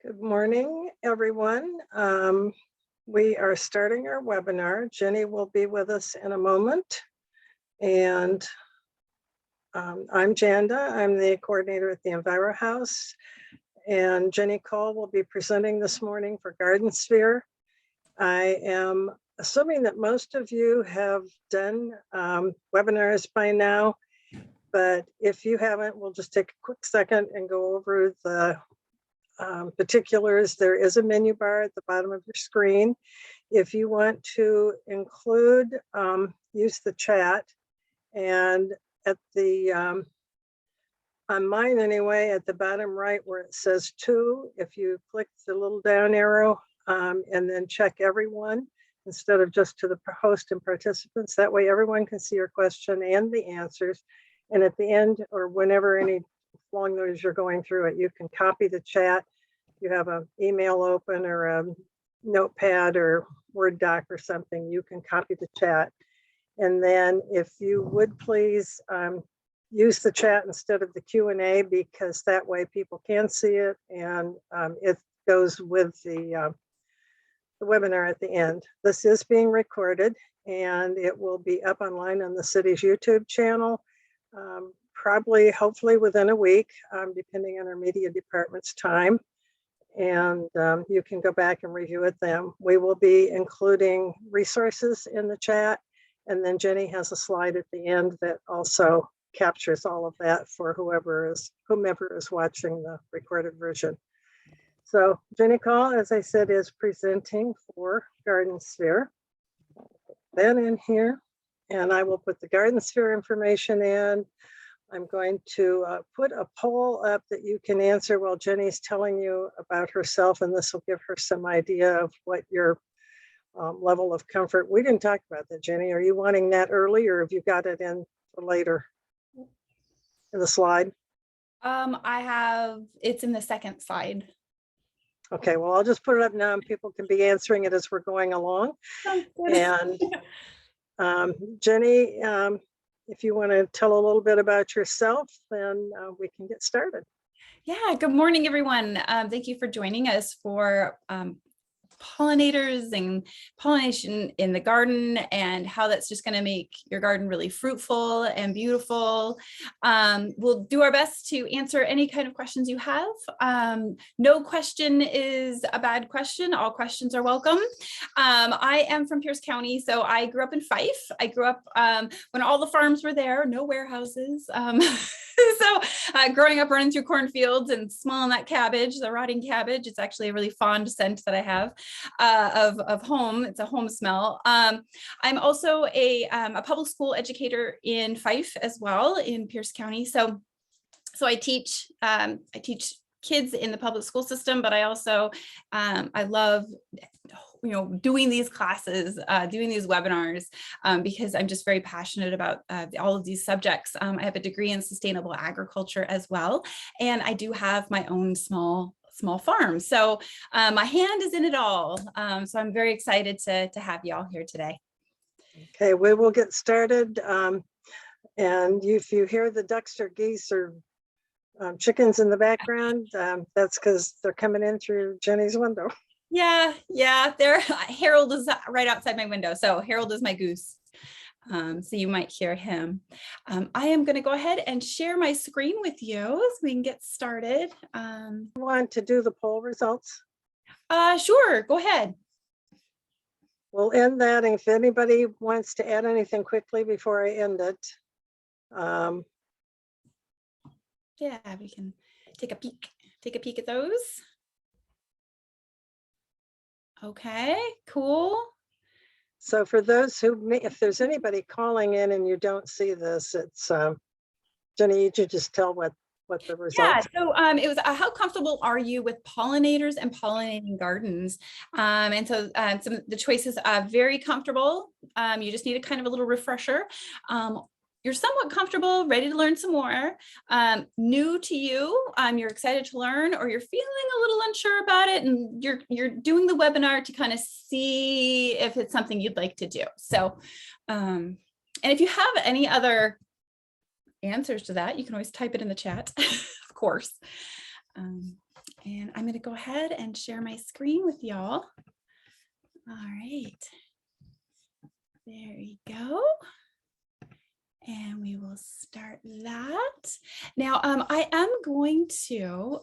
Good morning, everyone. We are starting our webinar. Jenny will be with us in a moment. And I'm Janda. I'm the coordinator at the EnviroHouse. And Jenny Cole will be presenting this morning for Garden Sphere. I am assuming that most of you have done webinars by now, but if you haven't, we'll just take a quick second and go over the particulars. There is a menu bar at the bottom of your screen. If you want to include, use the chat, and at the, on mine anyway, at the bottom right where it says to, if you click the little down arrow and then check everyone instead of just to the host and participants, that way everyone can see your question and the answers. And at the end, or whenever any long as you're going through it, you can copy the chat. You have an email open or a notepad or Word doc or something, you can copy the chat. And then if you would please use the chat instead of the Q&A, because that way people can see it and it goes with the webinar at the end. This is being recorded and it will be up online on the city's YouTube channel. Probably, hopefully within a week, depending on our media department's time. And you can go back and review it then. We will be including resources in the chat. And then Jenny has a slide at the end that also captures all of that for whomever is watching the recorded version. So Jenny Call, as I said, is presenting for Garden Sphere. Then in here, and I will put the Garden Sphere information in. I'm going to put a poll up that you can answer while Jenny's telling you about herself, and this will give her some idea of what your level of comfort. We didn't talk about that, Jenny. Are you wanting that early, or have you got it in for later in the slide? It's in the second slide. Okay, well, I'll just put it up now and people can be answering it as we're going along. And Jenny, if you want to tell a little bit about yourself, then we can get started. Yeah, good morning, everyone. Thank you for joining us for pollinators and pollination in the garden and how that's just going to make your garden really fruitful and beautiful. We'll do our best to answer any kind of questions you have. No question is a bad question. All questions are welcome. I am from Pierce County, so I grew up in Fife. I grew up when all the farms were there, no warehouses. So growing up running through cornfields and smelling that cabbage, the rotting cabbage, it's actually a really fond scent that I have of home. It's a home smell. I'm also a public school educator in Fife as well in Pierce County. So I teach kids in the public school system, but I also I love doing these classes, doing these webinars, because I'm just very passionate about all of these subjects. I have a degree in sustainable agriculture as well, and I do have my own small farm. So my hand is in it all. So I'm very excited to have you all here today. Okay, we will get started. And if you hear the ducks or geese or chickens in the background, that's because they're coming in through Jenny's window. Yeah, Harold is right outside my window. So Harold is my goose. So you might hear him. I am going to go ahead and share my screen with you so we can get started. You want to do the poll results? Sure, go ahead. We'll end that. And if anybody wants to add anything quickly before I end it. Yeah, we can take a peek at those. Okay, cool. So for those who may, if there's anybody calling in and you don't see this, it's Jenny, you should just tell what the results. Yeah, so it was how comfortable are you with pollinators and pollinating gardens? And so some of the choices are very comfortable. You just need a kind of a little refresher. You're somewhat comfortable, ready to learn some more. New to you, you're excited to learn, or you're feeling a little unsure about it, and you're doing the webinar to kind of see if it's something you'd like to do. So, and if you have any other answers to that, you can always type it in the chat, of course. And I'm going to go ahead and share my screen with y'all. All right. There we go. And we will start that. Now, I am going to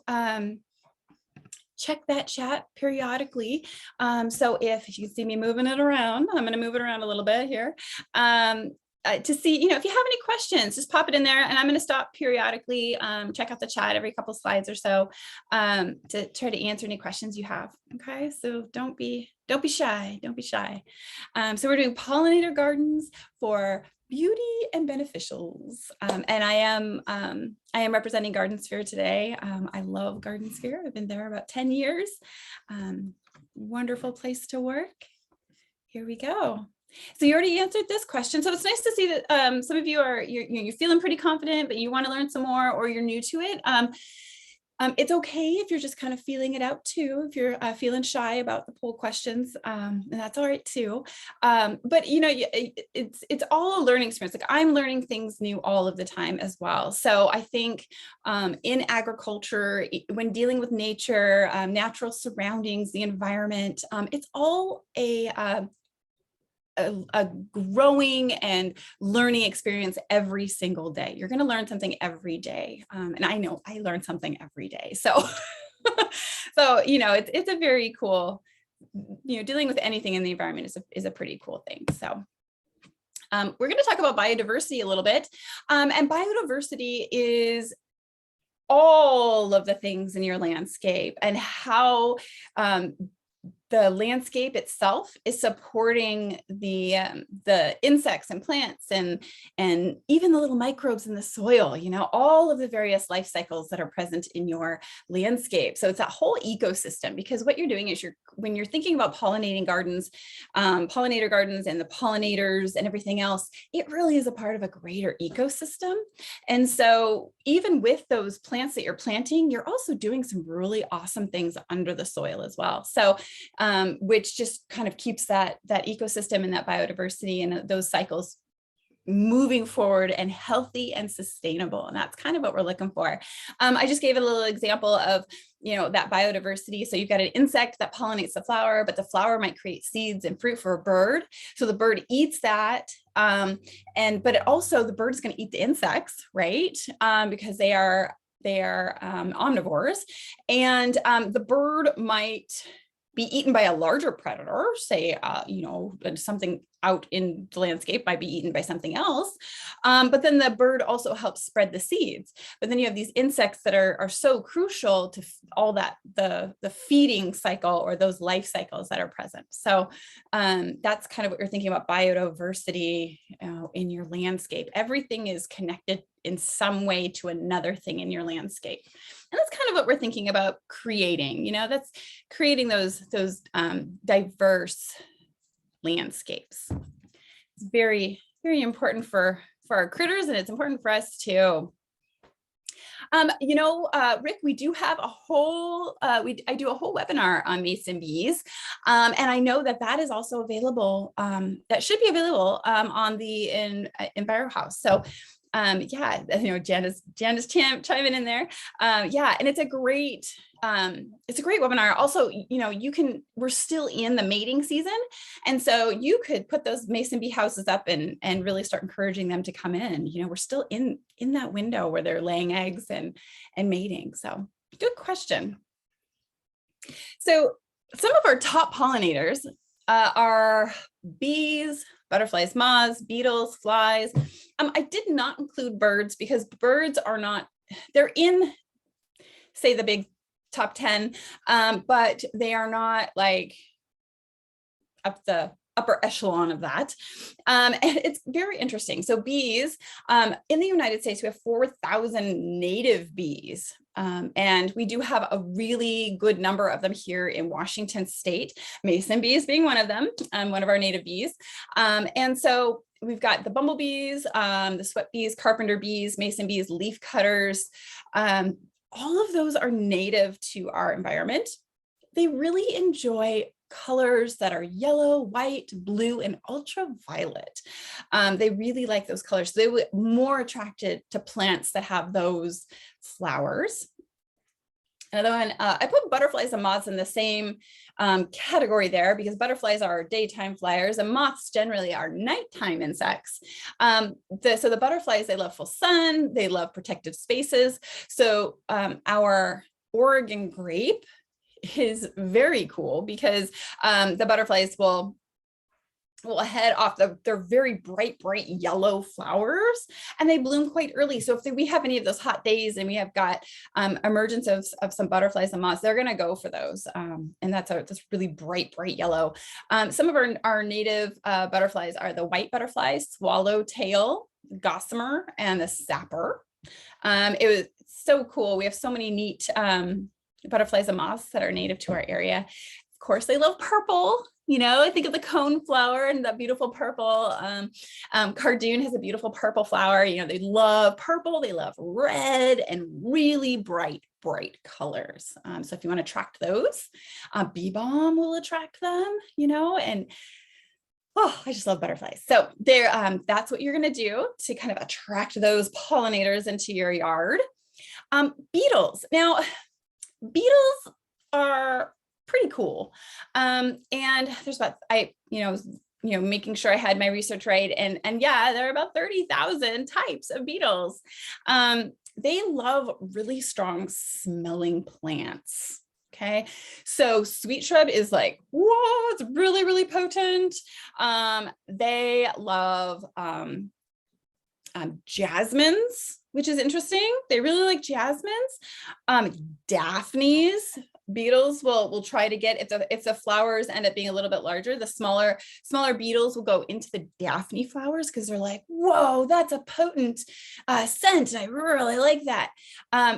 check that chat periodically. So if you see me moving it around, I'm going to move it around a little bit here. To see, if you have any questions, just pop it in there, and I'm going to stop periodically, check out the chat every couple slides or so, to try to answer any questions you have. Okay, so don't be shy. Don't be shy. So we're doing pollinator gardens for beauty and beneficials, and I am representing Garden Sphere today. I love Garden Sphere. I've been there about 10 years. Wonderful place to work. Here we go. So you already answered this question. So it's nice to see that some of you you're feeling pretty confident, but you want to learn some more, or you're new to it. It's okay if you're just kind of feeling it out too, if you're feeling shy about the poll questions, and that's all right too. But it's all a learning experience. Like, I'm learning things new all of the time as well. So I think in agriculture, when dealing with nature, natural surroundings, the environment, it's all a growing and learning experience every single day. You're going to learn something every day. And I know I learn something every day. So, it's a very cool, dealing with anything in the environment is a pretty cool thing. So we're going to talk about biodiversity a little bit. And biodiversity is all of the things in your landscape, and how the landscape itself is supporting the insects and plants and even the little microbes in the soil, all of the various life cycles that are present in your landscape. So it's that whole ecosystem, because what you're doing is when you're thinking about pollinating gardens, pollinator gardens and the pollinators and everything else, it really is a part of a greater ecosystem. And so even with those plants that you're planting, you're also doing some really awesome things under the soil as well. So which just kind of keeps that ecosystem and that biodiversity and those cycles moving forward and healthy and sustainable. And that's kind of what we're looking for. I just gave a little example of, that biodiversity. So you've got an insect that pollinates the flower, but the flower might create seeds and fruit for a bird. So the bird eats that. But it also, the bird's going to eat the insects, right? Because they are omnivores. And the bird might be eaten by a larger predator, say, something out in the landscape might be eaten by something else. But then the bird also helps spread the seeds. But then you have these insects that are so crucial to all that, the feeding cycle, or those life cycles that are present. So that's kind of what you're thinking about biodiversity in your landscape. Everything is connected in some way to another thing in your landscape. And that's kind of what we're thinking about creating, that's creating those diverse landscapes. It's very, very important for our critters, and it's important for us too. Rick, we do have a whole, I do a whole webinar on mason bees. And I know that is also available, that should be available on the EnviroHouse. So Janice chiming in there. And it's a great webinar. Also, we're still in the mating season. And so you could put those mason bee houses up and really start encouraging them to come in. We're still in that window where they're laying eggs and mating. So good question. So some of our top pollinators are bees, butterflies, moths, beetles, flies. I did not include birds because birds are not, they're in, say, the big top 10, but they are not like up the upper echelon of that. And it's very interesting. So bees, in the United States, we have 4,000 native bees. And we do have a really good number of them here in Washington State, mason bees being one of them, one of our native bees. And so we've got the bumblebees, the sweat bees, carpenter bees, mason bees, leaf cutters. All of those are native to our environment. They really enjoy colors that are yellow, white, blue, and ultraviolet. They really like those colors. So they were more attracted to plants that have those flowers. Another one, I put butterflies and moths in the same category there because butterflies are daytime flyers and moths generally are nighttime insects. So the butterflies, they love full sun, they love protected spaces. So our Oregon grape is very cool because the butterflies will head off they're very bright yellow flowers, and they bloom quite early. So if we have any of those hot days and we have got emergence of some butterflies and moths, they're going to go for those. And that's really bright yellow. Some of our native butterflies are the white butterflies, swallowtail, gossamer, and the sapper. It was so cool. We have so many neat butterflies and moths that are native to our area. Of course, they love purple. You know, I think of the cone flower and that beautiful purple. Cardoon has a beautiful purple flower. You know, they love purple, they love red, and really bright colors. So if you want to attract those, bee balm will attract them, you know, and oh, I just love butterflies. So that's what you're going to do to kind of attract those pollinators into your yard. Beetles. Now, beetles are pretty cool. And there's about, making sure I had my research right. And yeah, there are about 30,000 types of beetles. They love really strong smelling plants. Okay. So sweet shrub is like, whoa, it's really, really potent. They love jasmines, which is interesting. They really like jasmines. Daphnes. Beetles will try to get, if the flowers end up being a little bit larger, the smaller beetles will go into the Daphne flowers because they're like, whoa, that's a potent scent. I really like that.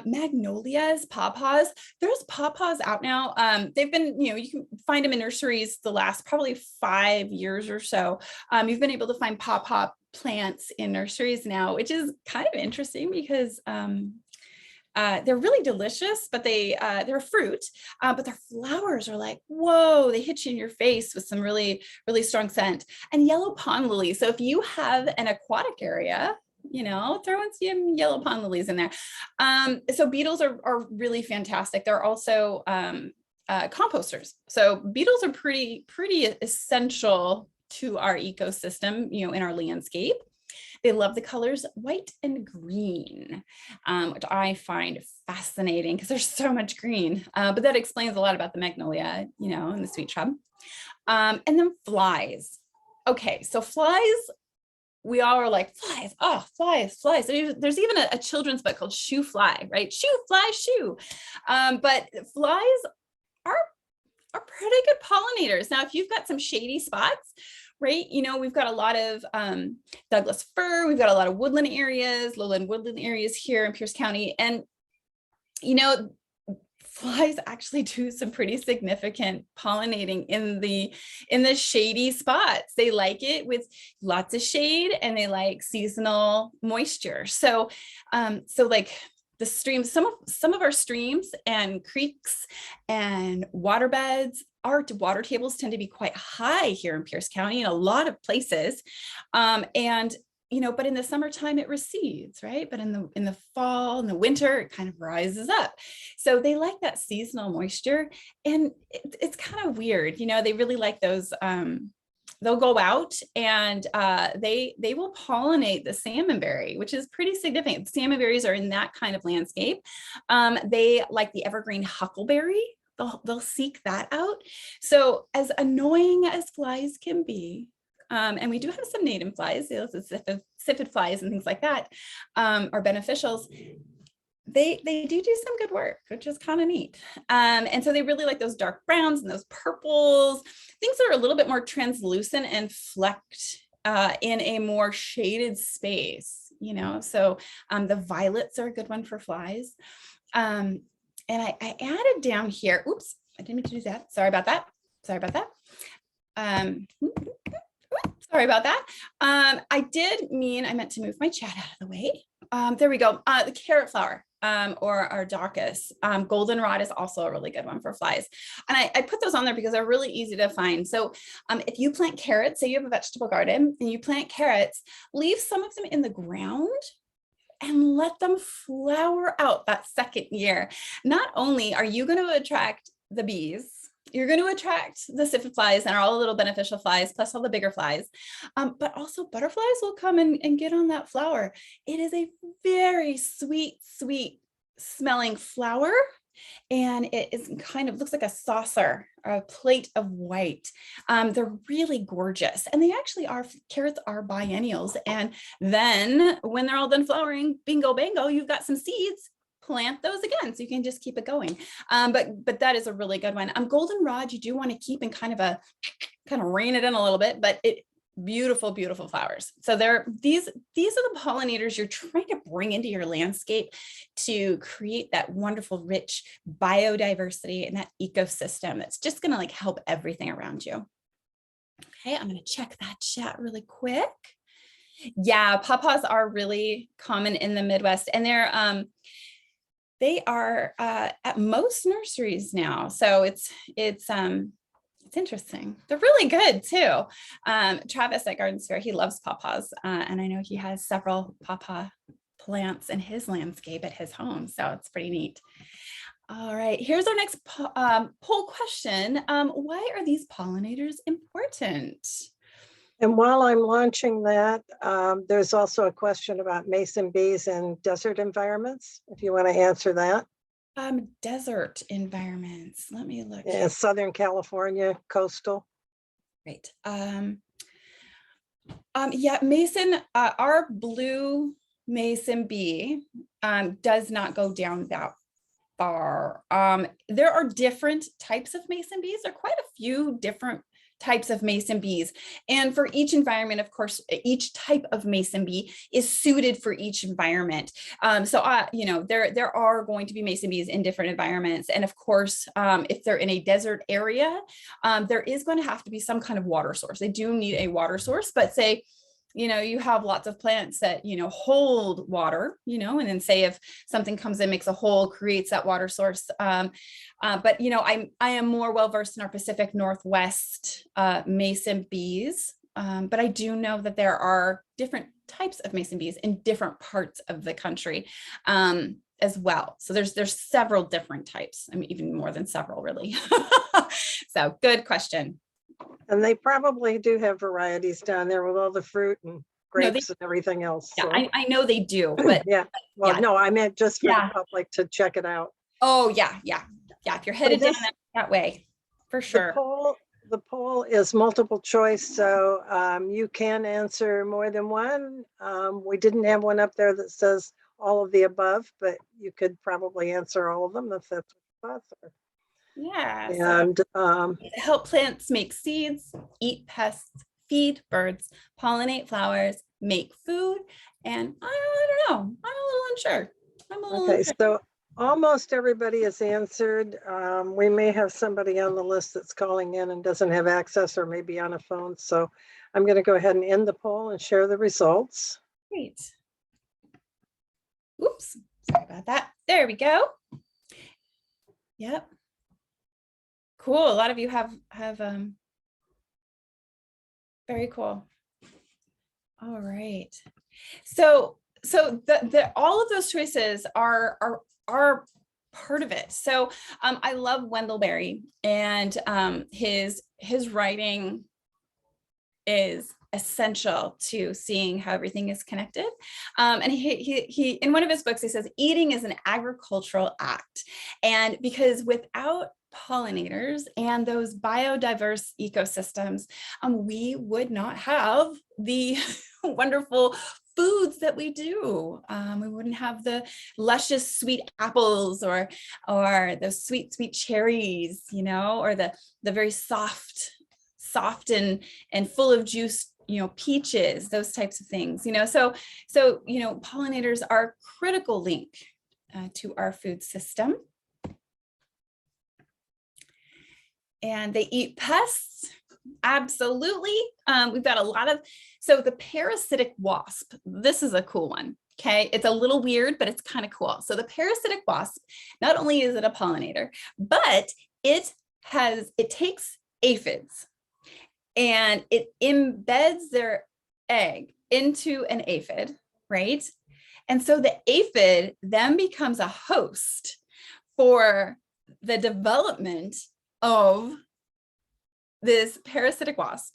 Magnolias, pawpaws, there's pawpaws out now. They've been, you can find them in nurseries the last probably 5 years or so. You've been able to find pawpaw plants in nurseries now, which is kind of interesting because they're really delicious, but they're a fruit, but their flowers are like, whoa, they hit you in your face with some really, really strong scent. And yellow pond lilies. So if you have an aquatic area, throw in some yellow pond lilies in there. So beetles are really fantastic. They're also composters. So beetles are pretty essential to our ecosystem, in our landscape. They love the colors white and green, which I find fascinating because there's so much green, but that explains a lot about the magnolia, and the sweet shrub. And then flies. Okay, so flies, we all are like, flies, oh, flies. There's even a children's book called Shoo Fly, right? Shoo, fly, shoo. But flies are pretty good pollinators. Now, if you've got some shady spots, right? We've got a lot of Douglas fir, we've got a lot of woodland areas, lowland woodland areas here in Pierce County. And, flies actually do some pretty significant pollinating in the shady spots. They like it with lots of shade and they like seasonal moisture. So like the streams, some of our streams and creeks and waterbeds, our water tables tend to be quite high here in Pierce County in a lot of places. But in the summertime it recedes, right? But in the fall and the winter, it kind of rises up. So they like that seasonal moisture, and it's kind of weird. They really like those, they'll go out and they will pollinate the salmonberry, which is pretty significant. Salmonberries are in that kind of landscape. They like the evergreen huckleberry. They'll seek that out. So as annoying as flies can be, and we do have some native flies, siphid flies and things like that, are beneficials. They do some good work, which is kind of neat. And so they really like those dark browns and those purples, things that are a little bit more translucent and flecked in a more shaded space, So the violets are a good one for flies. And I added down here, oops, I didn't mean to do that. Sorry about that. Sorry about that. I meant to move my chat out of the way. There we go. The carrot flower, or our Daucus. Goldenrod is also a really good one for flies. And I put those on there because they're really easy to find. So if you plant carrots, say you have a vegetable garden and you plant carrots, leave some of them in the ground and let them flower out that second year. Not only are you going to attract the bees, you're going to attract the siphid flies and all the little beneficial flies, plus all the bigger flies, but also butterflies will come and get on that flower. It is a very sweet, sweet smelling flower. And it is kind of looks like a saucer or a plate of white. They're really gorgeous. And they actually are, carrots are biennials. And then when they're all done flowering, bingo, bango, you've got some seeds, plant those again. So you can just keep it going. But that is a really good one. Goldenrod, you do want to keep in kind of rein it in a little bit, but beautiful, beautiful flowers. So these are the pollinators you're trying to bring into your landscape to create that wonderful, rich biodiversity and that ecosystem that's just going to like help everything around you. Okay, I'm going to check that chat really quick. Yeah, pawpaws are really common in the Midwest, and they are at most nurseries now. So it's interesting. They're really good too. Travis at Garden Fair, he loves pawpaws. And I know he has several pawpaw plants in his landscape at his home. So it's pretty neat. All right, here's our next poll question. Why are these pollinators important? And while I'm launching that, there's also a question about mason bees in desert environments, if you want to answer that. Desert environments. Let me look. Yeah, Southern California, coastal. Great. Yeah, mason, our blue mason bee does not go down that far. There are different types of mason bees. There are quite a few different types of mason bees. And for each environment, of course, each type of mason bee is suited for each environment. There are going to be mason bees in different environments. And of course, if they're in a desert area, there is going to have to be some kind of water source. They do need a water source, but say, you have lots of plants that, hold water, and then say if something comes in, makes a hole, creates that water source. But I am more well-versed in our Pacific Northwest mason bees. But I do know that there are different types of mason bees in different parts of the country as well. So there's several different types. I mean, even more than several, really. So good question. And they probably do have varieties down there with all the fruit and grapes and everything else. Yeah, so. I know they do, but yeah. Well, yeah. No, I meant just for the public to check it out. Oh, yeah. If you're headed down that way, for sure. The poll is multiple choice, so you can answer more than one. We didn't have one up there that says all of the above, but you could probably answer all of them if that's what you thought. Yeah. And help plants make seeds, eat pests, feed birds, pollinate flowers, make food, and I don't know. I'm a little unsure. Okay, so almost everybody has answered. We may have somebody on the list that's calling in and doesn't have access or maybe on a phone. So I'm going to go ahead and end the poll and share the results. Great. Oops, sorry about that. There we go. Yep. Cool. A lot of you have very cool. All right. So all of those choices are part of it. So I love Wendell Berry, and his writing is essential to seeing how everything is connected. And he in one of his books, he says, eating is an agricultural act. And because without pollinators and those biodiverse ecosystems, we would not have the wonderful foods that we do. We wouldn't have the luscious sweet apples or those sweet cherries, or the very soft and full of juice, peaches, those types of things, so pollinators are a critical link to our food system. And they eat pests. Absolutely. We've got a lot of, so the parasitic wasp, this is a cool one. Okay. It's a little weird, but it's kind of cool. So the parasitic wasp, not only is it a pollinator, but it takes aphids and it embeds their egg into an aphid, right? And so the aphid then becomes a host for the development of this parasitic wasp.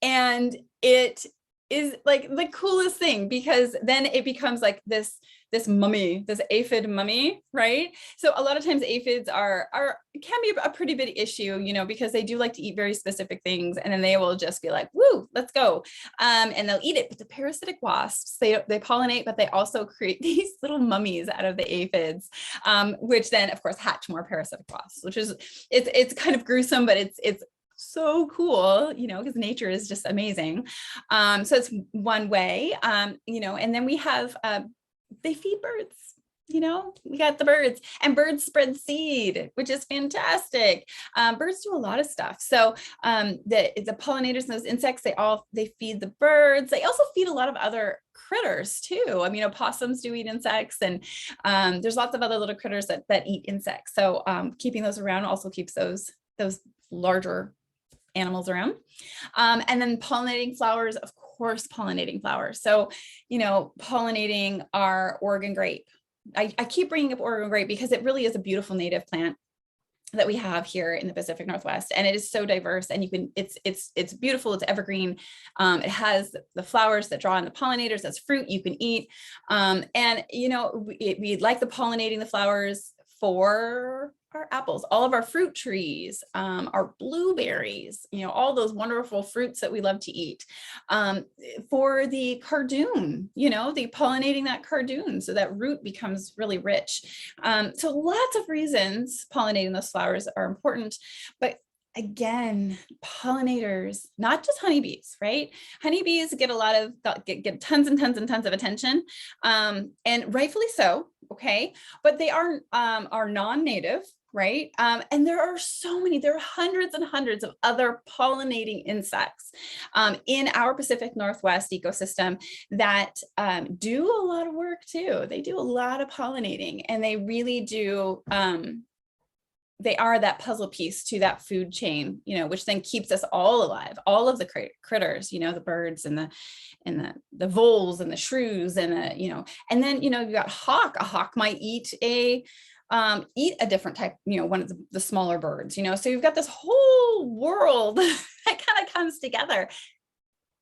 And it is like the coolest thing, because then it becomes like this mummy, this aphid mummy, right? So a lot of times aphids can be a pretty big issue, you know, because they do like to eat very specific things, and then they will just be like, woo, let's go. And they'll eat it. But the parasitic wasps, they pollinate, but they also create these little mummies out of the aphids, which then of course hatch more parasitic wasps, which is, it's kind of gruesome, but it's so cool, you know, because nature is just amazing. So it's one way, you know, and then we have, they feed birds, you know, we got the birds, and birds spread seed, which is fantastic. Birds do a lot of stuff. So the pollinators and those insects, they feed the birds. They also feed a lot of other critters too. I mean, opossums do eat insects, and there's lots of other little critters that eat insects. So keeping those around also keeps those larger animals around. And then pollinating flowers, of course, pollinating flowers. So, you know, pollinating our Oregon grape. I keep bringing up Oregon grape because it really is a beautiful native plant that we have here in the Pacific Northwest, and it is so diverse, and you can, it's beautiful, it's evergreen. It has the flowers that draw in the pollinators, that's fruit you can eat. And, you know, we like the pollinating the flowers for our apples, all of our fruit trees, our blueberries, you know, all those wonderful fruits that we love to eat. For the cardoon, you know, the pollinating that cardoon, so that root becomes really rich. So lots of reasons pollinating those flowers are important, but again, pollinators, not just honeybees, right? Honeybees get get tons and tons and tons of attention, and rightfully so, okay? But they are non-native, right? And there are hundreds and hundreds of other pollinating insects in our Pacific Northwest ecosystem that do a lot of work too. They do a lot of pollinating, and they really do, they are that puzzle piece to that food chain, you know, which then keeps us all alive, all of the critters, you know, the birds and the voles and the shrews and you know, and then, you know, you've got a hawk might eat a different type, you know, one of the smaller birds, you know, so you've got this whole world that kind of comes together,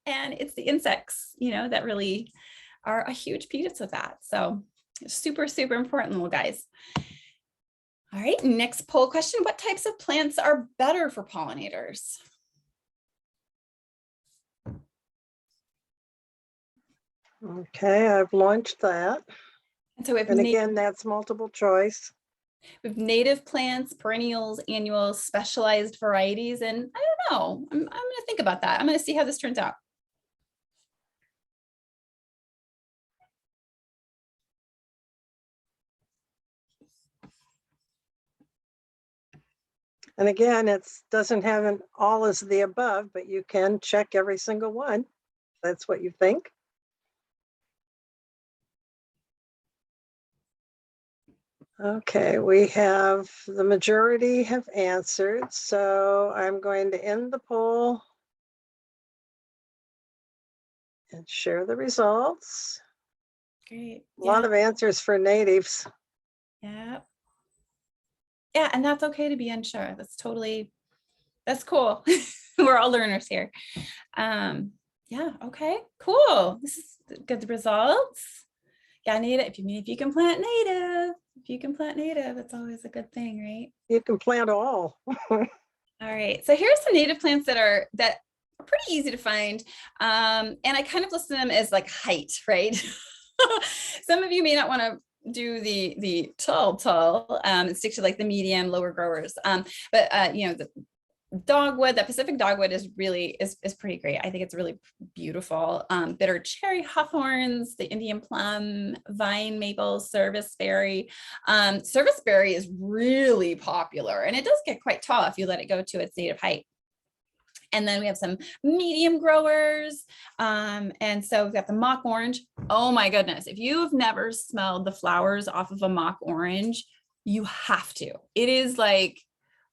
and it's the insects, you know, that really are a huge piece of that. So super, super important, little guys. All right, next poll question. What types of plants are better for pollinators? Okay, I've launched that. And so and again, that's multiple choice. We have native plants, perennials, annuals, specialized varieties, and I don't know. I'm going to think about that. I'm going to see how this turns out. And again, it doesn't have an all as the above, but you can check every single one. That's what you think. Okay, we have the majority have answered, so I'm going to end the poll and share the results. Great. A lot of answers for natives. Yeah. Yeah, and that's okay to be unsure. That's cool. We're all learners here. Yeah, okay, cool. This is good results. Yeah, native. If you can plant native, it's always a good thing, right? You can plant all. All right, so here's some native plants that are pretty easy to find. And I kind of list them as like height, right? Some of you may not want to do the tall and stick to like the medium lower growers. But you know, the dogwood, that Pacific dogwood is pretty great. I think it's really beautiful. Bitter cherry hawthorns, the Indian plum, vine maple, serviceberry. Serviceberry is really popular, and it does get quite tall if you let it go to its native height. And then we have some medium growers. And so we've got the mock orange. Oh my goodness. If you have never smelled the flowers off of a mock orange, you have to. It is like,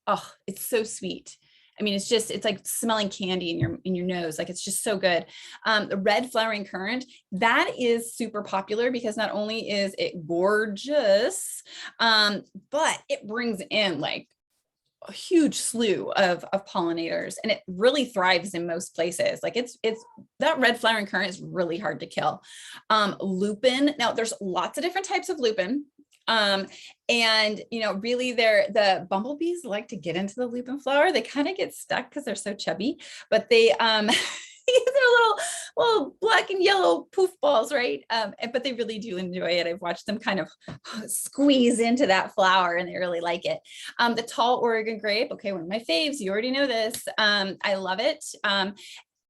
oh, it's so sweet. I mean, it's like smelling candy in your nose. Like, it's just so good. The red flowering currant, that is super popular because not only is it gorgeous, but it brings in like a huge slew of pollinators, and it really thrives in most places. Like, it's that red flowering currant is really hard to kill. Lupin, now there's lots of different types of lupin. And really the bumblebees like to get into the lupin flower. They kind of get stuck because they're so chubby, but they they're little black and yellow poof balls, right? But they really do enjoy it. I've watched them kind of squeeze into that flower, and they really like it. The tall Oregon grape, okay, one of my faves. You already know this. I love it.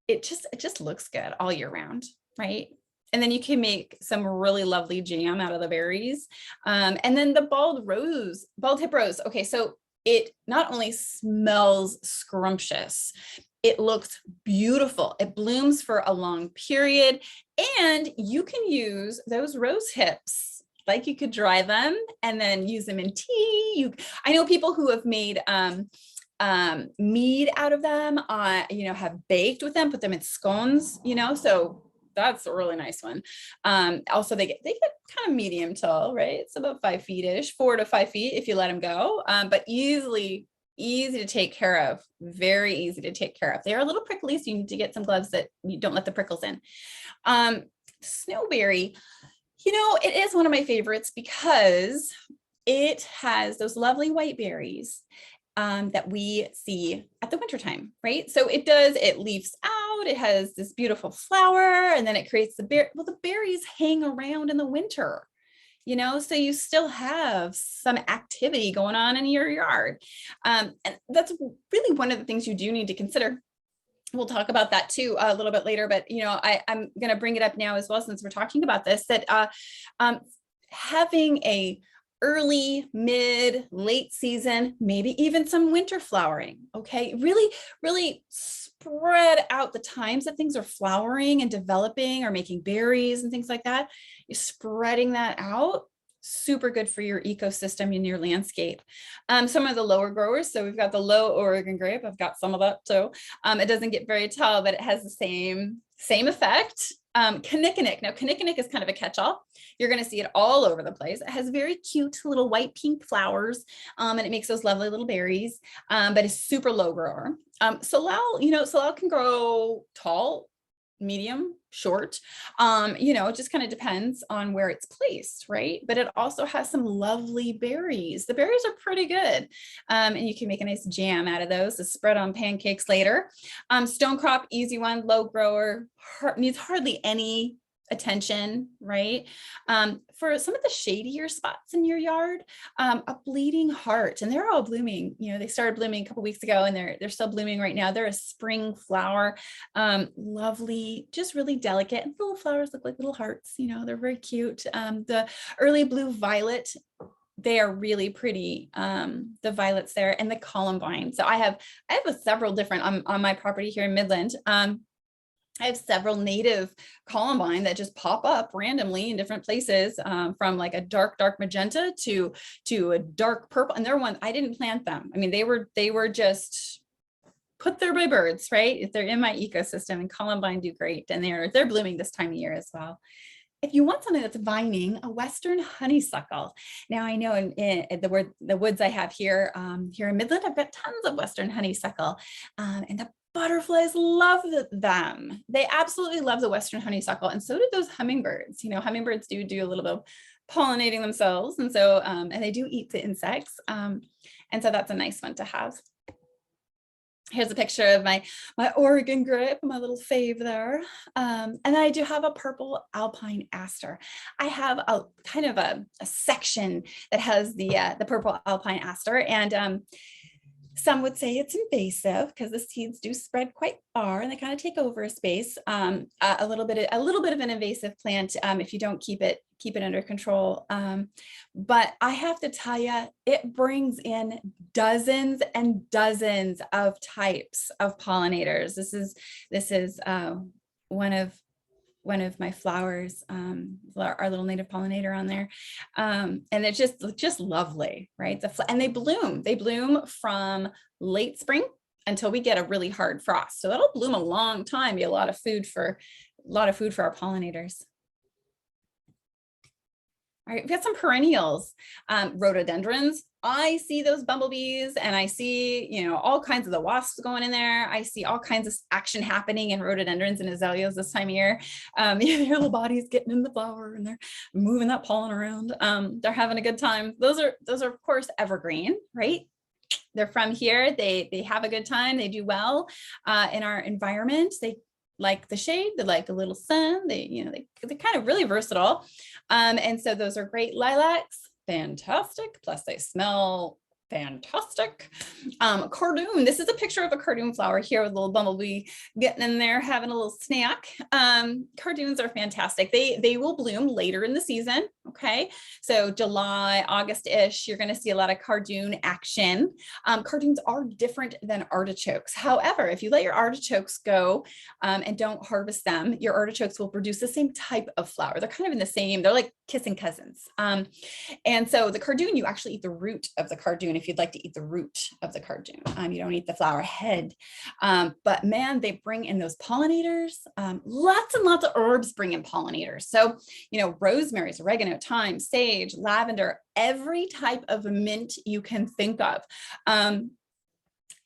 It just looks good all year round, right? And then you can make some really lovely jam out of the berries. And then the bald tip rose. Okay, so it not only smells scrumptious, it looks beautiful. It blooms for a long period, and you can use those rose hips. Like, you could dry them and then use them in tea. I know people who have made mead out of them, have baked with them, put them in scones, so that's a really nice one. Also, they get kind of medium tall, right? It's about 5 feet-ish, 4 to 5 feet if you let them go, but easy to take care of, very easy to take care of. They are a little prickly, so you need to get some gloves that you don't let the prickles in. Snowberry, it is one of my favorites because it has those lovely white berries that we see at the wintertime, right? So it leaves out, it has this beautiful flower, and then it creates the berries hang around in the winter, so you still have some activity going on in your yard. And that's really one of the things you do need to consider. We'll talk about that too a little bit later, but I'm going to bring it up now as well, since we're talking about this, that having a early, mid, late season, maybe even some winter flowering. Okay, really spread out the times that things are flowering and developing or making berries and things like that. You're spreading that out. Super good for your ecosystem and your landscape. Some of the lower growers, so we've got the low Oregon grape. I've got some of that too. It doesn't get very tall, but it has the same effect. Kinnikinnick. Now, kinnikinnick is kind of a catch-all. You're going to see it all over the place. It has very cute little white pink flowers, and it makes those lovely little berries, but it's super low grower. Salal can grow tall, medium, short, it just kind of depends on where it's placed, right? But it also has some lovely berries. The berries are pretty good, and you can make a nice jam out of those to spread on pancakes later. Stonecrop, easy one, low grower, needs hardly any attention, right? For some of the shadier spots in your yard, a bleeding heart, and they're all blooming. They started blooming a couple weeks ago, and they're still blooming right now. They're a spring flower, lovely, just really delicate. And little flowers look like little hearts. They're very cute. The early blue violet, they are really pretty. The violets there, and the columbine. So I have several different on my property here in Midland. I have several native columbine that just pop up randomly in different places, from like a dark magenta to a dark purple. And they're one, I didn't plant them. I mean, they were just put there by birds, right? If they're in my ecosystem, and columbine do great, and they're blooming this time of year as well. If you want something that's vining, a Western honeysuckle. Now, I know in the woods I have here in Midland, I've got tons of Western honeysuckle, and the butterflies love them. They absolutely love the Western honeysuckle, and so do those hummingbirds. Hummingbirds do a little bit of pollinating themselves, and so and they do eat the insects, and so that's a nice one to have. Here's a picture of my Oregon grape, my little fave there. And then I do have a purple alpine aster. I have a kind of a section that has the purple alpine aster, and some would say it's invasive because the seeds do spread quite far and they kind of take over a space. A little bit of an invasive plant if you don't keep it under control. But I have to tell you, it brings in dozens and dozens of types of pollinators. This is one of my flowers, our little native pollinator on there. And it's just lovely, right? And they bloom from late spring until we get a really hard frost. So that'll bloom a long time, be a lot of food for our pollinators. All right, we've got some perennials, rhododendrons. I see those bumblebees and I see, you know, all kinds of the wasps going in there. I see all kinds of action happening in rhododendrons and azaleas this time of year. Their little bodies getting in the flower and they're moving that pollen around. They're having a good time. Those are of course evergreen, right? They're from here. They have a good time. They do well in our environment. They like the shade, they like a little sun, they're kind of really versatile. And so those are great. Lilacs, fantastic. Plus they smell fantastic. Cardoon, this is a picture of a cardoon flower here with a little bumblebee getting in there, having a little snack. Cardoons are fantastic. They will bloom later in the season. Okay, so July, August-ish, you're going to see a lot of cardoon action. Cardoons are different than artichokes. However, if you let your artichokes go and don't harvest them, your artichokes will produce the same type of flower. They're kind of in the same, they're like kissing cousins. And so the cardoon, you actually eat the root of the cardoon if you'd like to eat the root of the cardoon. You don't eat the flower head. But man, they bring in those pollinators. Lots and lots of herbs bring in pollinators. So, you know, rosemary, oregano, thyme, sage, lavender, every type of mint you can think of.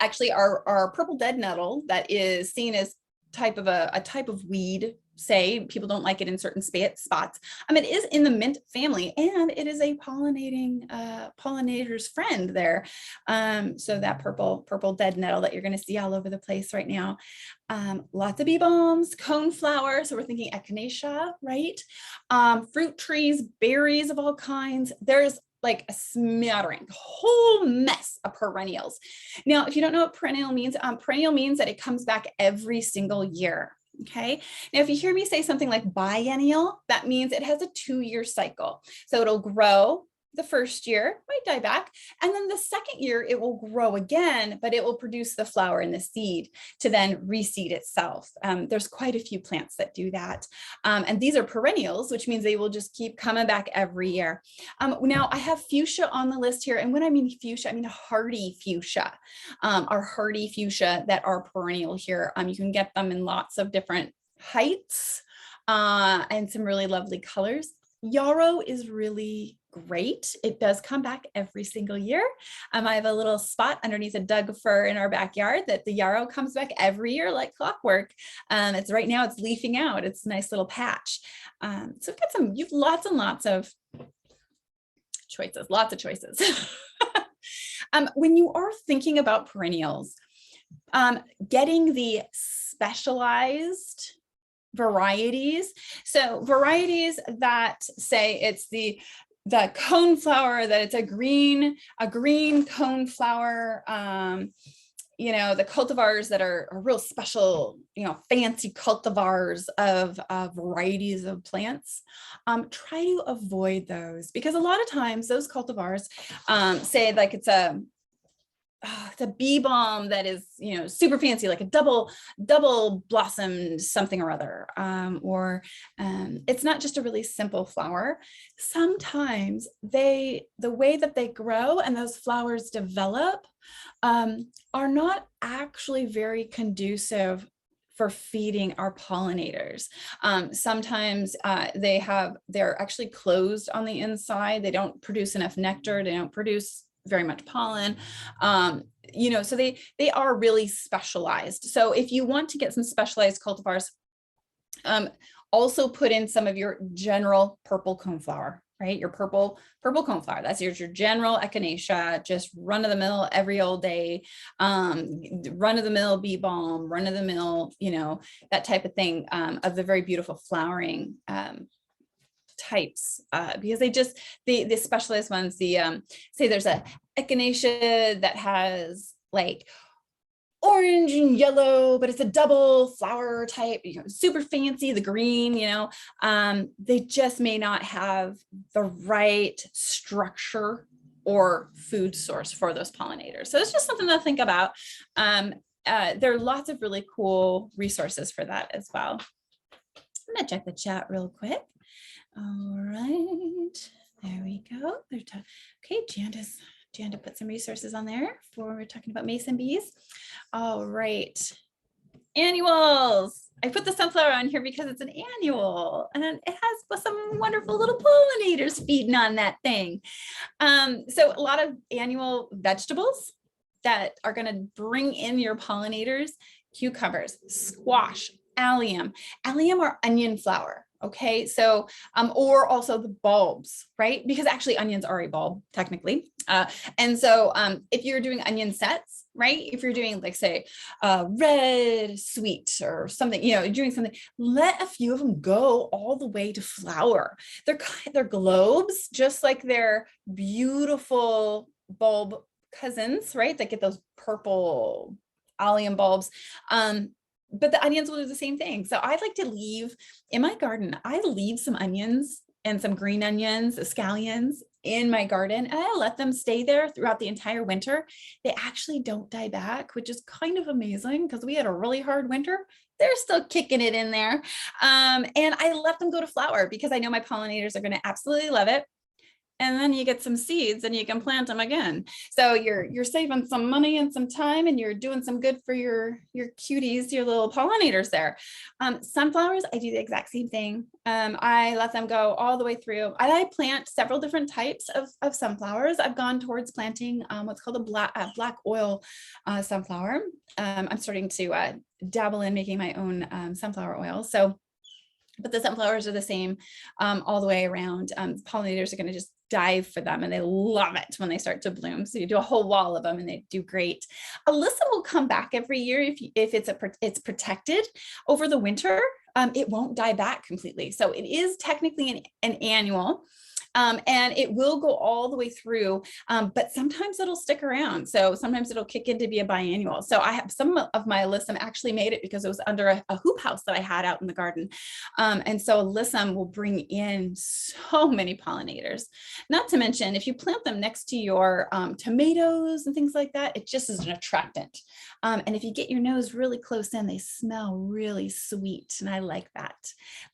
Actually, our purple dead nettle that is seen as a type of weed, say people don't like it in certain spots. It is in the mint family and it is a pollinator's friend there. So that purple dead nettle that you're going to see all over the place right now. Lots of bee balms, coneflower. So we're thinking echinacea, right? Fruit trees, berries of all kinds. There's like a smattering, whole mess of perennials. Now, if you don't know what perennial means that it comes back every single year. Okay. Now, if you hear me say something like biennial, that means it has a 2-year cycle. So it'll grow the first year, might die back. And then the second year, it will grow again, but it will produce the flower and the seed to then reseed itself. There's quite a few plants that do that. And these are perennials, which means they will just keep coming back every year. Now, I have fuchsia on the list here. And when I mean fuchsia, I mean hardy fuchsia. Our hardy fuchsia that are perennial here. You can get them in lots of different heights and some really lovely colors. Yarrow is really great. It does come back every single year. I have a little spot underneath a Doug fir in our backyard that the yarrow comes back every year like clockwork. It's right now it's leafing out. It's a nice little patch. So you've lots and lots of choices, lots of choices. When you are thinking about perennials, getting the specialized varieties. So varieties that say it's the coneflower, that it's a green coneflower, the cultivars that are real special, fancy cultivars of varieties of plants. Try to avoid those because a lot of times those cultivars say like it's a bee balm that is, super fancy, like a double blossomed something or other, or it's not just a really simple flower. Sometimes the way that they grow and those flowers develop are not actually very conducive for feeding our pollinators. Sometimes they're actually closed on the inside. They don't produce enough nectar. They don't produce very much pollen, so they are really specialized. So if you want to get some specialized cultivars, also put in some of your general purple coneflower, right? Your purple coneflower. That's your general echinacea, just run of the mill every old day, run of the mill bee balm, run of the mill, that type of thing, of the very beautiful flowering types, because the specialized ones, say there's a echinacea that has like orange and yellow, but it's a double flower type, super fancy, the green, they just may not have the right structure or food source for those pollinators. So it's just something to think about. There are lots of really cool resources for that as well. I'm gonna check the chat real quick. All right, there we go. Okay, Janda's Jan to put some resources on there for we're talking about mason bees. All right. Annuals. I put the sunflower on here because it's an annual and it has some wonderful little pollinators feeding on that thing. So a lot of annual vegetables that are going to bring in your pollinators: cucumbers, squash, allium or onion flower. Okay, so or also the bulbs, right? Because actually onions are a bulb technically. And so if you're doing onion sets, right? If you're doing like say red sweet or something, you know, you're doing something, let a few of them go all the way to flower. They're globes, just like their beautiful bulb cousins, right? That get those purple allium bulbs. But the onions will do the same thing. So I like to leave in my garden, I leave some onions and some green onions, scallions in my garden, and I let them stay there throughout the entire winter. They actually don't die back, which is kind of amazing because we had a really hard winter. They're still kicking it in there. And I let them go to flower because I know my pollinators are going to absolutely love it. And then you get some seeds and you can plant them again. So you're saving some money and some time, and you're doing some good for your cuties, your little pollinators there. Sunflowers, I do the exact same thing. I let them go all the way through. I plant several different types of sunflowers. I've gone towards planting what's called a black oil sunflower. I'm starting to dabble in making my own sunflower oil. But the sunflowers are the same all the way around. Pollinators are going to just dive for them, and they love it when they start to bloom. So you do a whole wall of them and they do great. Alyssa will come back every year if it's protected over the winter. It won't die back completely. So it is technically an annual. And it will go all the way through, but sometimes it'll stick around. So sometimes it'll kick in to be a biannual. So I have some of my alyssum actually made it because it was under a hoop house that I had out in the garden. And so alyssum will bring in so many pollinators. Not to mention, if you plant them next to your tomatoes and things like that, it just is an attractant. And if you get your nose really close in, they smell really sweet. And I like that.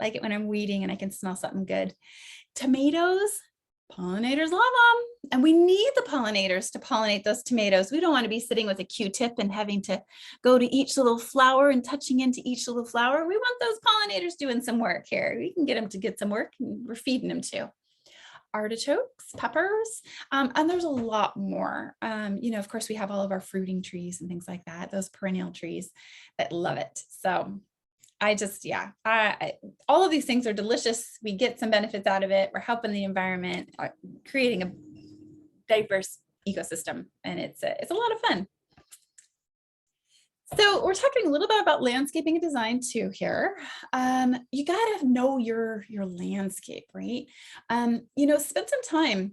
I like it when I'm weeding and I can smell something good. Tomatoes, pollinators love them, and we need the pollinators to pollinate those tomatoes. We don't want to be sitting with a Q-tip and having to go to each little flower and touching into each little flower. We want those pollinators doing some work here. We can get them to get some work, and we're feeding them too. Artichokes, peppers, and there's a lot more. You know, of course, we have all of our fruiting trees and things like that, those perennial trees that love it. So I just, yeah, all of these things are delicious. We get some benefits out of it. We're helping the environment, creating a diverse ecosystem, and it's a lot of fun. So we're talking a little bit about landscaping and design too here. You gotta know your landscape, right? You know, spend some time,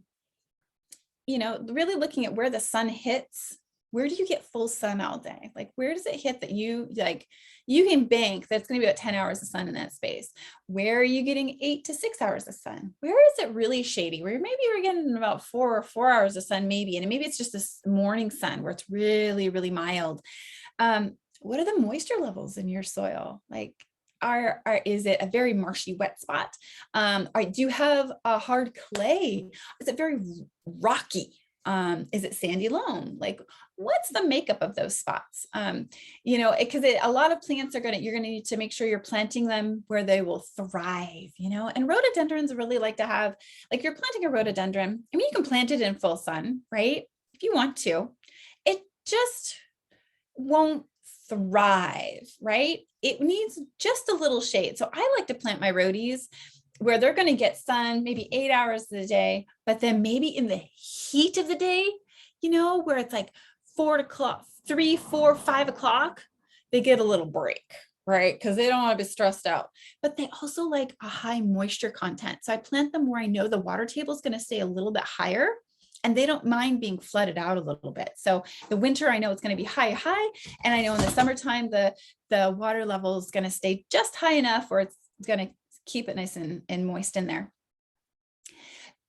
you know, really looking at where the sun hits. Where do you get full sun all day? Like, where does it hit that you can bank that's going to be about 10 hours of sun in that space? Where are you getting 8 to 6 hours of sun? Where is it really shady? Where maybe you're getting about 4 hours of sun, maybe, and maybe it's just this morning sun where it's really, really mild. What are the moisture levels in your soil? Like, is it a very marshy, wet spot? Do you have a hard clay? Is it very rocky? Is it sandy loam? Like, what's the makeup of those spots? You know, because a lot of plants you're gonna need to make sure you're planting them where they will thrive, you know. And rhododendrons really like to have, like, you're planting a rhododendron, I mean, you can plant it in full sun, right? If you want to, it just won't thrive, right? It needs just a little shade. So I like to plant my rhodies where they're going to get sun maybe 8 hours of the day, but then maybe in the heat of the day, you know, where it's like 4 o'clock, 3, 4, 5 o'clock, they get a little break, right? Because they don't want to be stressed out, but they also like a high moisture content. So I plant them where I know the water table is going to stay a little bit higher, and they don't mind being flooded out a little bit. So the winter, I know it's going to be high, and I know in the summertime, the water level is going to stay just high enough where it's going to keep it nice and moist in there.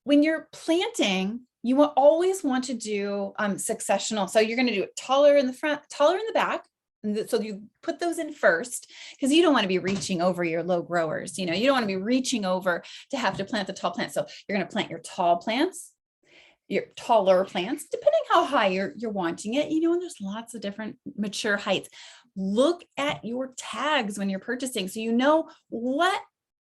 When you're planting, you will always want to do successional. So you're going to do it taller in the front, taller in the back. So you put those in first, because you don't want to be reaching over your low growers. You know, you don't want to be reaching over to have to plant the tall plants. So you're going to plant your tall plants. your taller plants, depending how high you're wanting it, and there's lots of different mature heights. Look at your tags when you're purchasing, so you know what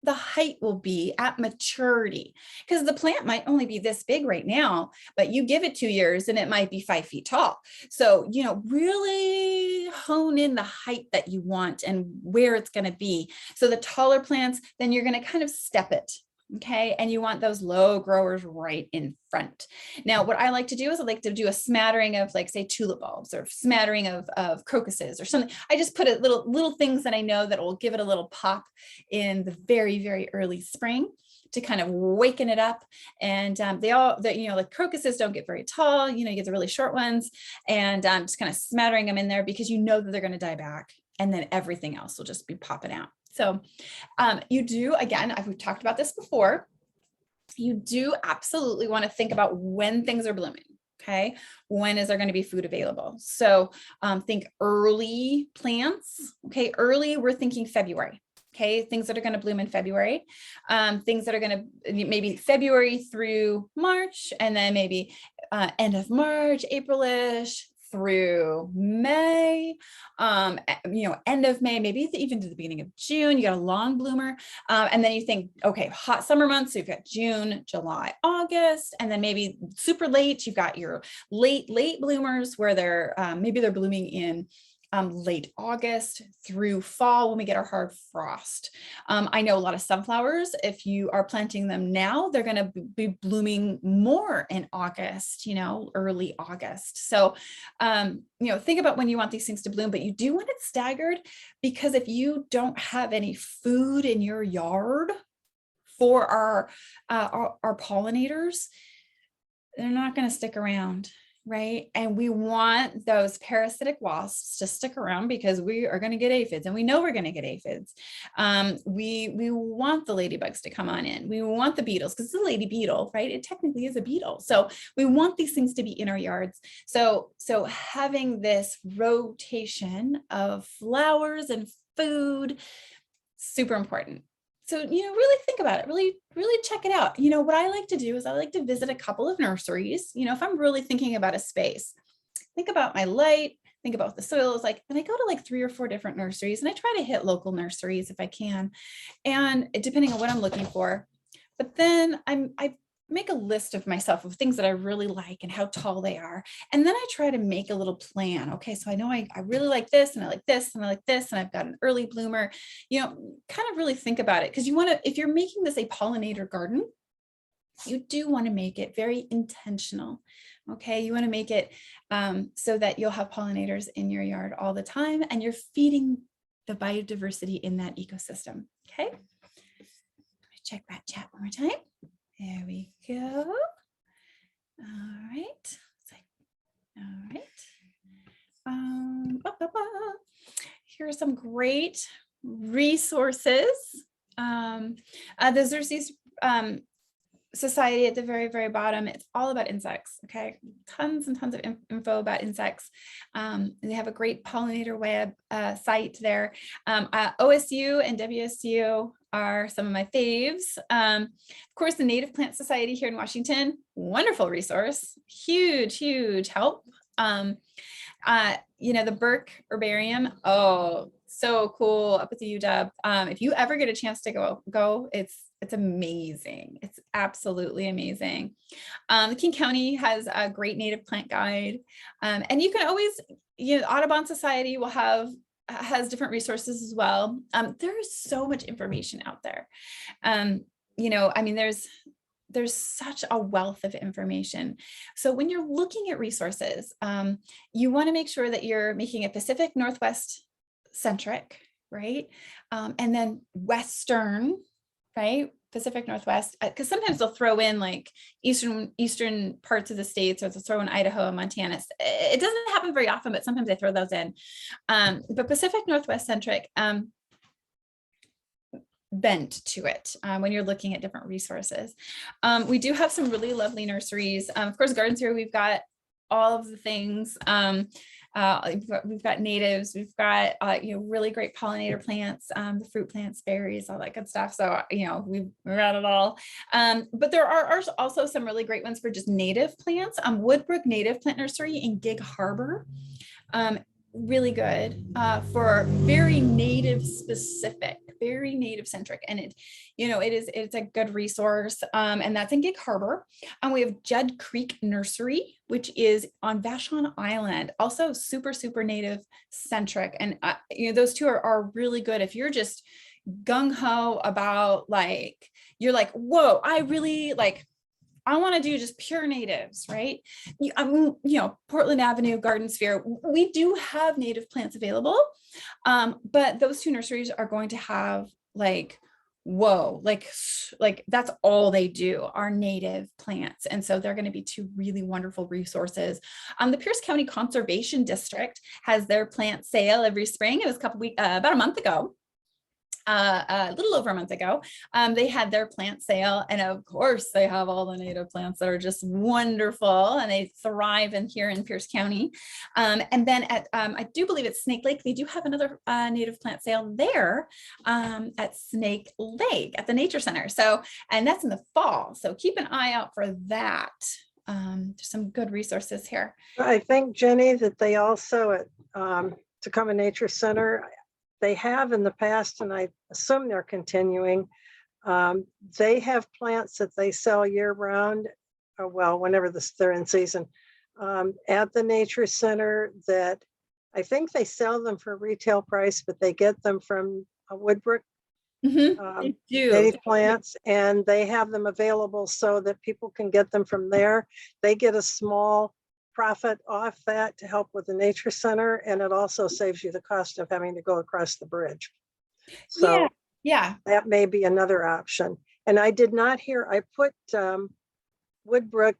the height will be at maturity, because the plant might only be this big right now, but you give it 2 years and it might be 5 feet tall. So, really hone in the height that you want and where it's going to be. So the taller plants, then you're going to kind of step it. Okay. And you want those low growers right in front. Now, what I like to do is I like to do a smattering of, like, say, tulip bulbs, or smattering of crocuses or something. I just put little things that I know that will give it a little pop in the very, very early spring to kind of waken it up. And like crocuses don't get very tall, you get the really short ones, and just kind of smattering them in there, because that they're going to die back, and then everything else will just be popping out. So you do, again, we've talked about this before, you do absolutely want to think about when things are blooming. Okay. When is there going to be food available? So think early plants. Okay. Early, we're thinking February. Okay. Things that are going to bloom in February, things that are going to maybe February through March, and then maybe end of March, April-ish, through May, end of May, maybe even to the beginning of June. You got a long bloomer. And then you think, okay, hot summer months. So you've got June, July, August, and then maybe super late. You've got your late bloomers, where maybe they're blooming in late August through fall, when we get our hard frost. I know a lot of sunflowers, if you are planting them now, they're going to be blooming more in August, early August. So, think about when you want these things to bloom, but you do want it staggered, because if you don't have any food in your yard for our pollinators, they're not going to stick around. Right. And we want those parasitic wasps to stick around, because we are going to get aphids, and we know we're going to get aphids. We want the ladybugs to come on in. We want the beetles, because it's a lady beetle, right? It technically is a beetle. So we want these things to be in our yards. So having this rotation of flowers and food, super important. So, really think about it, really check it out. What I like to do is I like to visit a couple of nurseries. If I'm really thinking about a space, think about my light, think about what the soil is like. And I go to like 3 or 4 different nurseries, and I try to hit local nurseries if I can, and depending on what I'm looking for. But then I make a list of myself of things that I really like and how tall they are. And then I try to make a little plan. Okay, so I know I really like this, and I like this, and I like this, and I've got an early bloomer, kind of really think about it. Because you want to, if you're making this a pollinator garden, you do want to make it very intentional. Okay, you want to make it so that you'll have pollinators in your yard all the time, and you're feeding the biodiversity in that ecosystem. Okay, check that chat one more time. There we go. All right. All right. Here are some great resources. The Xerces Society at the very, very bottom. It's all about insects. Okay, tons and tons of info about insects. They have a great pollinator web site there. OSU and WSU are some of my faves. Of course, the Native Plant Society here in Washington, wonderful resource, huge help. The Burke Herbarium, oh, so cool, up at the UW. If you ever get a chance to go, it's amazing. It's absolutely amazing. The King County has a great native plant guide. And you can always, Audubon Society has different resources as well. There's so much information out there. There's such a wealth of information. So when you're looking at resources, you want to make sure that you're making it Pacific Northwest centric, right? And then Western, right? Pacific Northwest, because sometimes they'll throw in like eastern parts of the states, or they'll throw in Idaho and Montana. It doesn't happen very often, but sometimes they throw those in. But Pacific Northwest centric, bent to it when you're looking at different resources. We do have some really lovely nurseries. Of course, Garden Zero, we've got all of the things. We've got natives, we've got, really great pollinator plants, the fruit plants, berries, all that good stuff. So, we've got it all. But there are also some really great ones for just native plants. Woodbrook Native Plant Nursery in Gig Harbor. Really good for very native specific, very native centric. And it's a good resource. And that's in Gig Harbor. And we have Judd Creek Nursery, which is on Vashon Island, also super, super native centric. And those two are really good. If you're just gung-ho about you're like, whoa, I want to do just pure natives, right? Portland Avenue, Garden Sphere, we do have native plants available, but those two nurseries are going to have whoa, that's all they do are native plants. And so they're going to be two really wonderful resources. The Pierce County Conservation District has their plant sale every spring. It was about a month ago. A little over a month ago, they had their plant sale, and of course they have all the native plants that are just wonderful, and they thrive here in Pierce County. And then at I do believe it's Snake Lake, they do have another native plant sale there at Snake Lake at the Nature Center. So, and that's in the fall, so keep an eye out for that. There's some good resources here. I think, Jenny, that they also at Tacoma Nature Center, they have in the past, and I assume they're continuing, they have plants that they sell year round, or whenever they're in season, at the Nature Center, that I think they sell them for retail price, but they get them from Woodbrook They do. native plants, and they have them available so that people can get them from there. They get a small profit off that to help with the Nature Center, and it also saves you the cost of having to go across the bridge. So yeah, that may be another option. And I did not hear, I put Woodbrook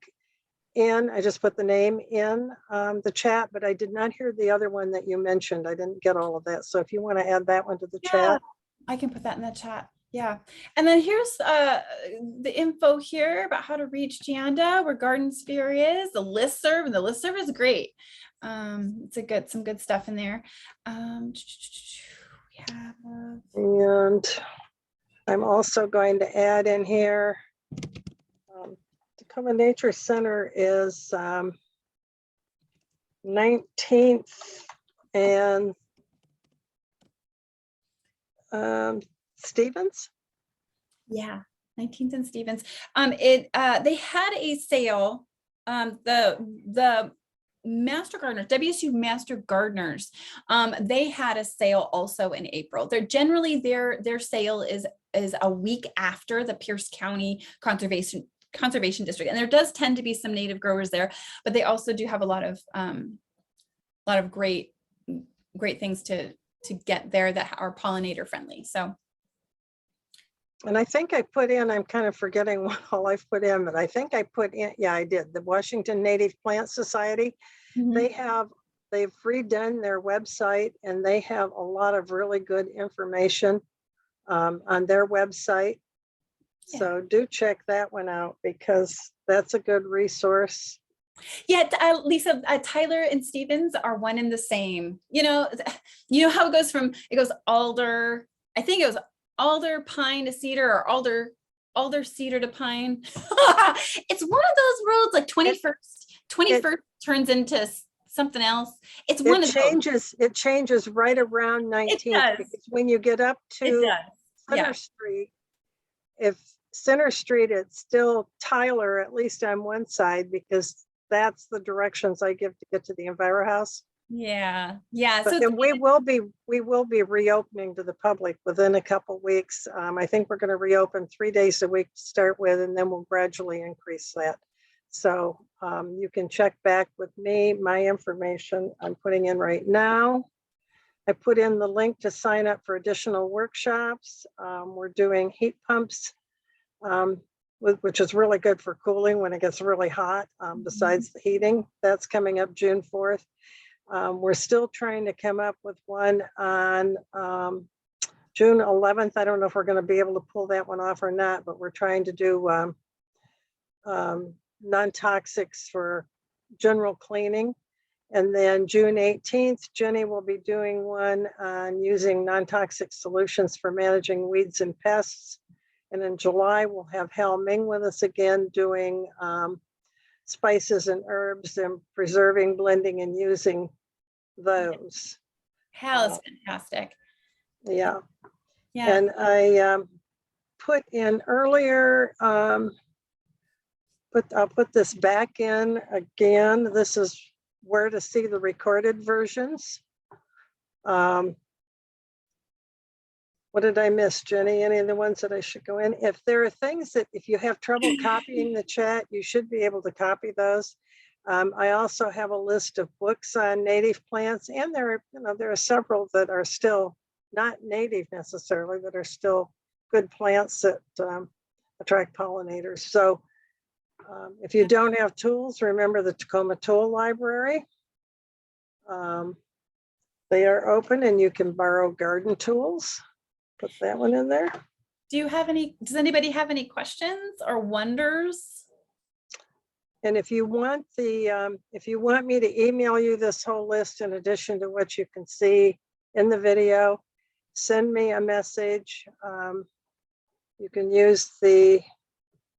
in, I just put the name in the chat, but I did not hear the other one that you mentioned. I didn't get all of that. So if you want to add that one to the chat. I can put that in the chat. Yeah. And then here's the info here about how to reach Janda, where Garden Sphere is, the listserv, and the listserv is great. It's some good stuff in there. And I'm also going to add in here, Tacoma Nature Center is 19th and Stevens. Yeah, 19th and Stevens. They had a sale. The Master Gardeners, WSU Master Gardeners, they had a sale also in April. They're generally their sale is a week after the Pierce County Conservation District, and there does tend to be some native growers there, but they also do have a lot of great things to get there that are pollinator friendly. So. And I think I put in, I'm kind of forgetting what all I've put in, but I think I put in, I did, the Washington Native Plant Society. Mm-hmm. They've redone their website, and they have a lot of really good information on their website. Yeah. So do check that one out, because that's a good resource. Yeah, Lisa, Tyler and Stevens are one and the same. You know how it goes alder, I think it was alder pine to cedar, or alder cedar to pine. It's one of those roads, like 21st turns into something else. It's one of those. It changes right around 19th, because when you get up to Center Street, if Center Street, it's still Tyler, at least on one side, because that's the directions I give to get to the EnviroHouse. Yeah. But so then we will be reopening to the public within a couple weeks. I think we're going to reopen 3 days a week to start with, and then we'll gradually increase that. So you can check back with me. My information I'm putting in right now. I put in the link to sign up for additional workshops. We're doing heat pumps, which is really good for cooling when it gets really hot, besides the heating. That's coming up June 4th. We're still trying to come up with one on June 11th. I don't know if we're going to be able to pull that one off or not, but we're trying to do non-toxics for general cleaning. And then June 18th, Jenny will be doing one on using non-toxic solutions for managing weeds and pests. And in July, we'll have Hal Ming with us again doing spices and herbs and preserving, blending, and using those. Hal is fantastic. Yeah. Yeah. And I put in earlier, I'll put this back in again. This is where to see the recorded versions. What did I miss, Jenny? Any of the ones that I should go in? If there are things that, if you have trouble copying the chat, you should be able to copy those. I also have a list of books on native plants, and there are several that are still not native necessarily, that are still good plants that attract pollinators. So if you don't have tools, remember the Tacoma Tool Library. They are open and you can borrow garden tools. Put that one in there. Does anybody have any questions or wonders? And if you want if you want me to email you this whole list in addition to what you can see in the video, send me a message. You can use the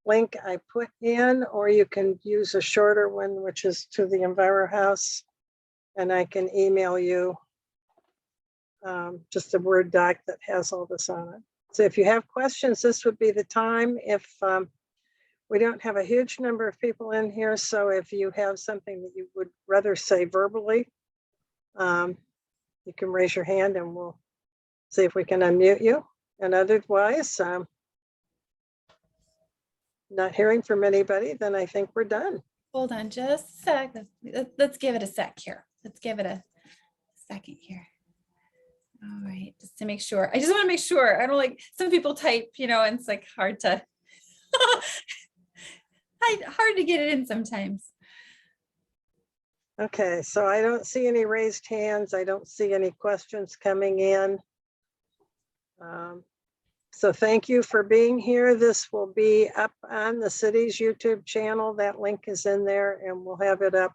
link I put in, or you can use a shorter one, which is to the EnviroHouse, and I can email you just a Word doc that has all this on it. So if you have questions, this would be the time. If we don't have a huge number of people in here, so if you have something that you would rather say verbally, you can raise your hand and we'll see if we can unmute you. And otherwise, not hearing from anybody, then I think we're done. Hold on just a sec. Let's give it a sec here. Let's give it a second here. All right, just to make sure. I just want to make sure. I don't like, some people type, and it's like hard to hard to get it in sometimes. Okay, so I don't see any raised hands. I don't see any questions coming in. So thank you for being here. This will be up on the city's YouTube channel. That link is in there and we'll have it up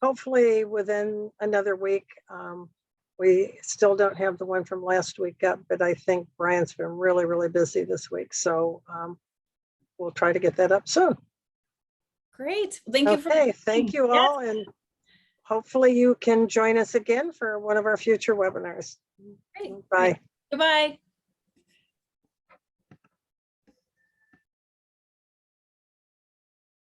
hopefully within another week. We still don't have the one from last week up, but I think Brian's been really, really busy this week. So we'll try to get that up soon. Great. Thank you. Okay, thank you all. And hopefully you can join us again for one of our future webinars. Great. Bye. Goodbye.